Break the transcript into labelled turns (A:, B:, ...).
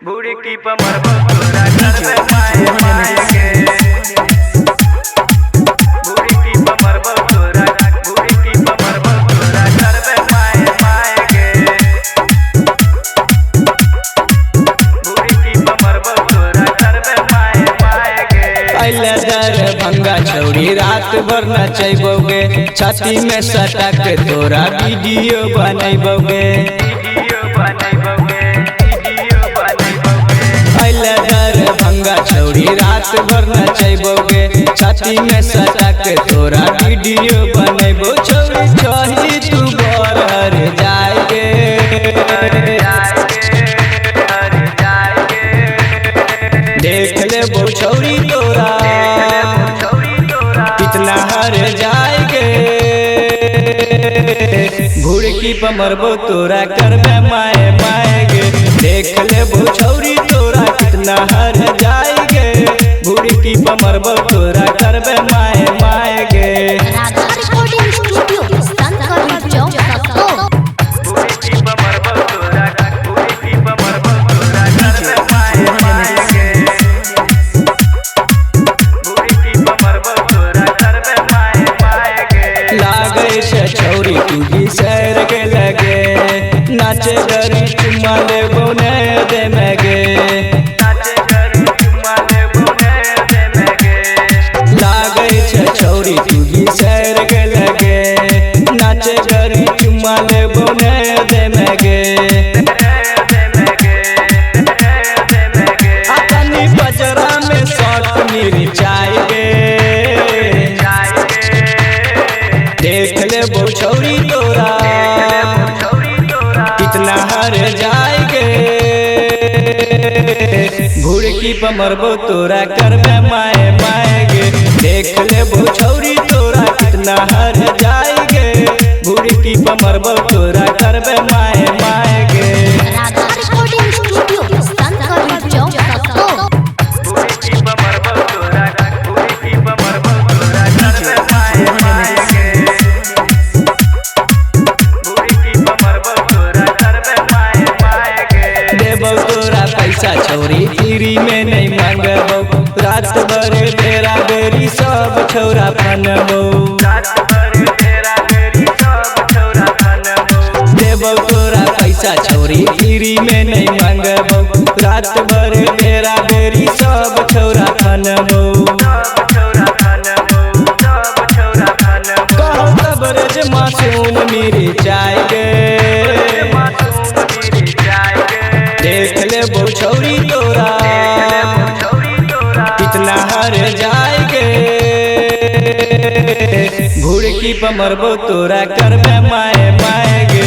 A: बूढ़ी की पमर तोरा घर में माए माए के बूढ़ी की पमर तोरा बूढ़ी की पमर तोरा घर में माए माए के बूढ़ी की पमर तोरा घर में माए माए के
B: अइले दरभंगा छौरी रात भर नचैबोगे छाती में सटा के तोरा वीडियो बनैबोगे दरभंगा छौरी रात भर नचैबोगे छाती में सटा के तोरा वीडियो बनैबो छौरी चढ़ी तू बरहर जाएगे देख लेबो छौरी तोरा कितना हर जाएगे भुड़की पमरबो तोरा करबे माए माएगे देख लेबो छौरी तोरा कितना हर जाएगे भुड़की पमरबो तोरा करबे माए माएगे छौरी तू सैर के लगे नाचे गरी चुम्मा लेबो ने दे मगे लागे छे छौरी तू सैर के लगे नाचे गरी चुम्मा लेबो ने दे मगे अपनी बजरा में शॉट मेरी चाहिए देख लेबो छौरी तोरा कितना हर जाएगे भुड़की पमरबो तोरा करबे माए माएगे देख लेबो छौरी तोरा कितना हर जाएगे भुड़की पमरबो तोरा करबे माए माएगे छौरी फ्री में नहीं मांगबो रात भर तेरा बेरी सब छौरा फनबो देबो तोरा पैसा छौरी फ्री में नहीं मांगबो रात भर तेरा बेरी सब छौरा फनबो कहो तबरेज मासूम मेरी जाएगे देख लेबो छौरी तोरा कितना हर जाएगे भुड़की पमरबो तोरा करबे माए माएगे